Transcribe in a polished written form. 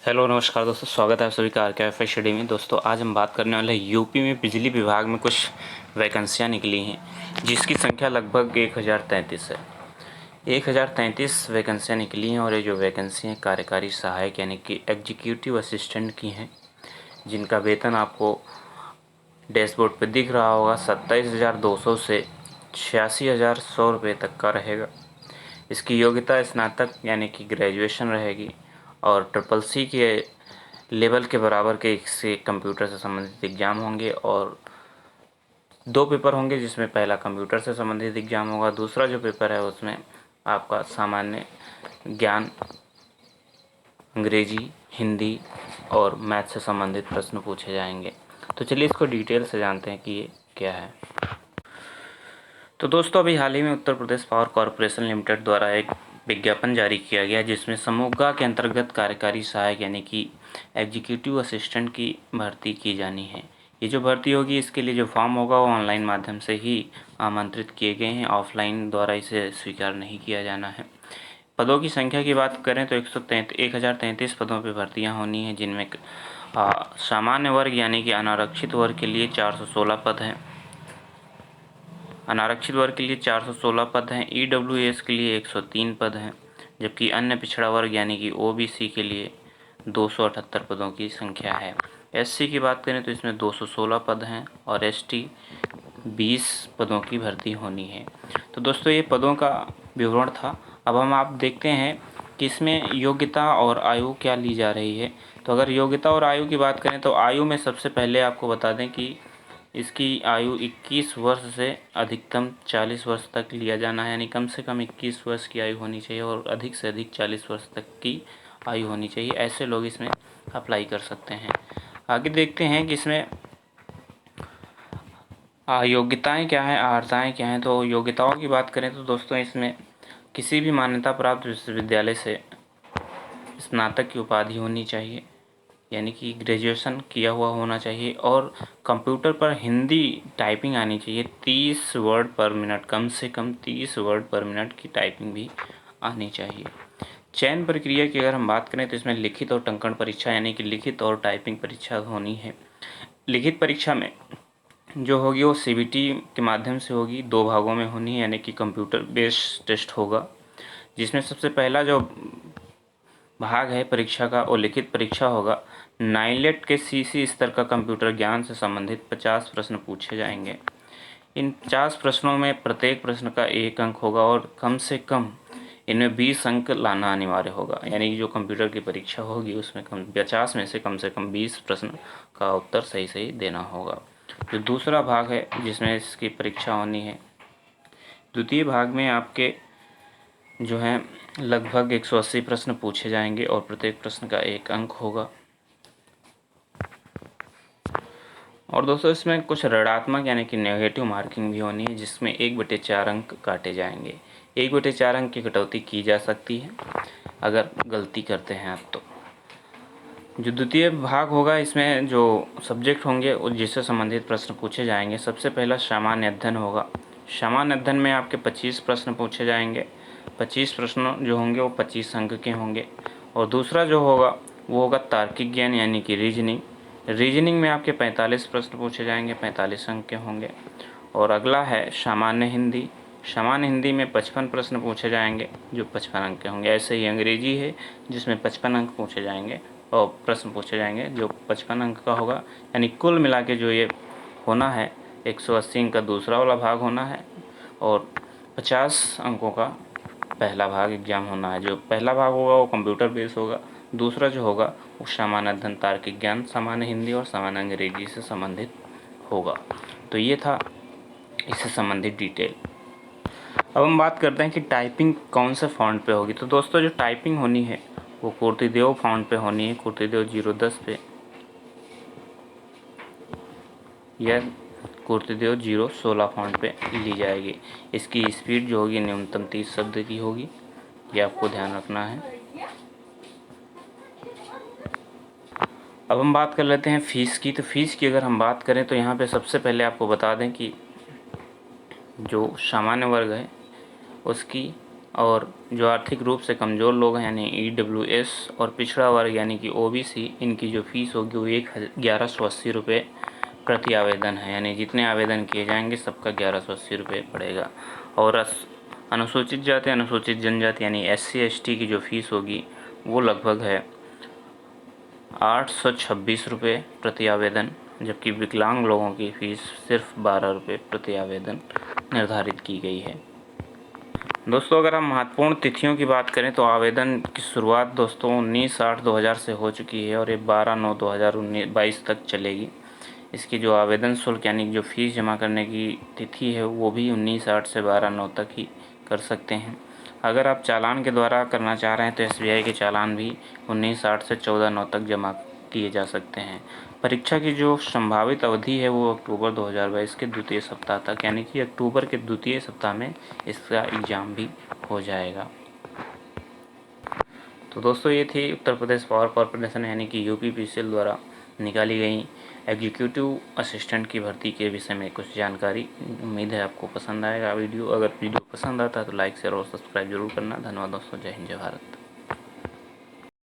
Hello नमस्कार दोस्तों, स्वागत है आप सभी का आर स्टडी में। दोस्तों आज हम बात करने वाले हैं यूपी में बिजली विभाग में कुछ वैकेंसियाँ निकली हैं जिसकी संख्या लगभग 1033 है। 1033 वैकेंसियाँ निकली हैं और ये जो वैकेंसी हैं कार्यकारी सहायक यानी कि एग्जीक्यूटिव असिस्टेंट की हैं, जिनका वेतन आपको डैशबोर्ड पर दिख रहा होगा। 27,200 से 86,100 रुपये तक का रहेगा। इसकी योग्यता स्नातक यानी कि ग्रेजुएशन रहेगी और ट्रिपल सी के लेवल के बराबर के से कंप्यूटर से संबंधित एग्ज़ाम होंगे और 2 पेपर होंगे, जिसमें पहला कंप्यूटर से संबंधित एग्ज़ाम होगा, दूसरा जो पेपर है उसमें आपका सामान्य ज्ञान, अंग्रेजी, हिंदी और मैथ से संबंधित प्रश्न पूछे जाएंगे। तो चलिए इसको डिटेल से जानते हैं कि ये क्या है। तो दोस्तों अभी हाल ही में Uttar Pradesh power corporation limited द्वारा एक विज्ञापन जारी किया गया जिसमें समूह के अंतर्गत कार्यकारी सहायक यानी कि एग्जीक्यूटिव असिस्टेंट की भर्ती की जानी है। ये जो भर्ती होगी इसके लिए जो फॉर्म होगा वो ऑनलाइन माध्यम से ही आमंत्रित किए गए हैं, ऑफलाइन द्वारा इसे स्वीकार नहीं किया जाना है। पदों की संख्या की बात करें तो 1033 पदों पर भर्तियाँ होनी हैं, जिनमें सामान्य वर्ग यानी कि अनारक्षित वर्ग के लिए 416 पद हैं, अनारक्षित वर्ग के लिए 416 पद हैं, ईडब्ल्यूएस के लिए 103 पद हैं, जबकि अन्य पिछड़ा वर्ग यानी कि ओबीसी के लिए 278 पदों की संख्या है। एससी की बात करें तो इसमें 216 पद हैं और एसटी 20 पदों की भर्ती होनी है। तो दोस्तों ये पदों का विवरण था। अब हम आप देखते हैं कि इसमें योग्यता और आयु क्या ली जा रही है। तो अगर योग्यता और आयु की बात करें तो आयु में सबसे पहले आपको बता दें कि इसकी आयु 21 वर्ष से अधिकतम 40 वर्ष तक लिया जाना है, यानी कम से कम 21 वर्ष की आयु होनी चाहिए और अधिक से अधिक 40 वर्ष तक की आयु होनी चाहिए। ऐसे लोग इसमें अप्लाई कर सकते हैं। आगे देखते हैं कि इसमें योग्यताएं क्या हैं, अर्हताएं क्या हैं। तो योग्यताओं की बात करें तो दोस्तों इसमें किसी भी मान्यता प्राप्त विश्वविद्यालय से स्नातक की उपाधि होनी चाहिए, यानी कि ग्रेजुएशन किया हुआ होना चाहिए और कंप्यूटर पर हिंदी टाइपिंग आनी चाहिए। 30 वर्ड पर मिनट, कम से कम 30 वर्ड पर मिनट की टाइपिंग भी आनी चाहिए। चयन प्रक्रिया की अगर हम बात करें तो इसमें लिखित और टंकण परीक्षा यानी कि लिखित और टाइपिंग परीक्षा होनी है। लिखित परीक्षा में जो होगी वो सीबीटी के माध्यम से होगी, 2 भागों में होनी है, यानी कि कंप्यूटर बेस्ड टेस्ट होगा, जिसमें सबसे पहला जो भाग है परीक्षा का वो लिखित परीक्षा होगा। नाइलेट के सीसी स्तर का कंप्यूटर ज्ञान से संबंधित 50 प्रश्न पूछे जाएंगे। इन 50 प्रश्नों में प्रत्येक प्रश्न का 1 अंक होगा और कम से कम इनमें 20 अंक लाना अनिवार्य होगा, यानी जो कंप्यूटर की परीक्षा होगी उसमें 50 में से कम 20 प्रश्न का उत्तर सही सही देना होगा। जो दूसरा भाग है जिसमें इसकी परीक्षा होनी है, द्वितीय भाग में आपके जो है लगभग 180 प्रश्न पूछे जाएंगे और प्रत्येक प्रश्न का 1 अंक होगा। और दोस्तों इसमें कुछ ऋणात्मक यानी कि नेगेटिव मार्किंग भी होनी है, जिसमें 1/4 अंक काटे जाएंगे। 1/4 अंक की कटौती की जा सकती है अगर गलती करते हैं आप। तो जो द्वितीय भाग होगा इसमें जो सब्जेक्ट होंगे जिससे संबंधित प्रश्न पूछे जाएंगे, सबसे पहला सामान्य अध्ययन होगा। सामान्य अध्ययन में आपके 25 प्रश्न पूछे जाएंगे। 25 प्रश्न जो होंगे वो 25 अंक के होंगे। और दूसरा जो होगा वो होगा तार्किक ज्ञान यानी कि रीजनिंग। रीजनिंग में आपके 45 प्रश्न पूछे जाएंगे, 45 अंक के होंगे। और अगला है सामान्य हिंदी। सामान्य हिंदी में 55 प्रश्न पूछे जाएंगे जो 55 अंक के होंगे। ऐसे ही अंग्रेजी है जिसमें 55 अंक पूछे जाएंगे और प्रश्न पूछे जाएंगे जो 55 अंक का होगा। यानी कुल मिला के जो ये होना है 180 अंक का दूसरा वाला भाग होना है और 50 अंकों का पहला भाग एग्जाम होना है। जो पहला भाग होगा वो कंप्यूटर बेस होगा, दूसरा जो होगा वो सामान्य अध्ययन, तार्किक ज्ञान, सामान्य हिंदी और सामान्य अंग्रेजी से संबंधित होगा। तो ये था इससे संबंधित डिटेल। अब हम बात करते हैं कि टाइपिंग कौन से फॉन्ट पे होगी। तो दोस्तों जो टाइपिंग होनी है वो कुर्तिदेव फॉन्ट पे होनी है, कुर्तिदेव 010 पे या कुर्तिदेव 016 फॉन्ट पे ली जाएगी। इसकी स्पीड जो होगी न्यूनतम 30 शब्द की होगी, ये आपको ध्यान रखना है। अब हम बात कर लेते हैं फ़ीस की। तो फ़ीस की अगर हम बात करें तो यहाँ पे सबसे पहले आपको बता दें कि जो सामान्य वर्ग है उसकी और जो आर्थिक रूप से कमज़ोर लोग हैं यानी EWS और पिछड़ा वर्ग यानी कि OBC, इनकी जो फीस होगी वो 1180 रुपये प्रति आवेदन है। यानी जितने आवेदन किए जाएंगे सबका 1180 रुपये पड़ेगा। और अनुसूचित जाति अनुसूचित जनजाति यानी SC ST की जो फीस होगी वो लगभग है 826 रुपये प्रति आवेदन, जबकि विकलांग लोगों की फ़ीस सिर्फ 12 रुपये प्रति आवेदन निर्धारित की गई है। दोस्तों अगर हम महत्वपूर्ण तिथियों की बात करें तो आवेदन की शुरुआत दोस्तों 19/8/2000 से हो चुकी है और ये 12/9/2022 तक चलेगी। इसकी जो आवेदन शुल्क यानी जो फ़ीस जमा करने की तिथि है वो भी 19/8 से 12/9 तक ही कर सकते हैं। अगर आप चालान के द्वारा करना चाह रहे हैं तो SBI के चालान भी 19/8 से 14/9 तक जमा किए जा सकते हैं। परीक्षा की जो संभावित अवधि है वो अक्टूबर 2022 के द्वितीय सप्ताह तक, यानी कि अक्टूबर के द्वितीय सप्ताह में इसका एग्ज़ाम भी हो जाएगा। तो दोस्तों ये थी उत्तर प्रदेश पावर कॉरपोरेशन यानी कि UPPCL द्वारा निकाली गई एग्जीक्यूटिव असिस्टेंट की भर्ती के विषय में कुछ जानकारी। उम्मीद है आपको पसंद आएगा वीडियो। अगर वीडियो पसंद आता है तो लाइक शेयर और सब्सक्राइब जरूर करना। धन्यवाद दोस्तों। जय हिंद जय भारत।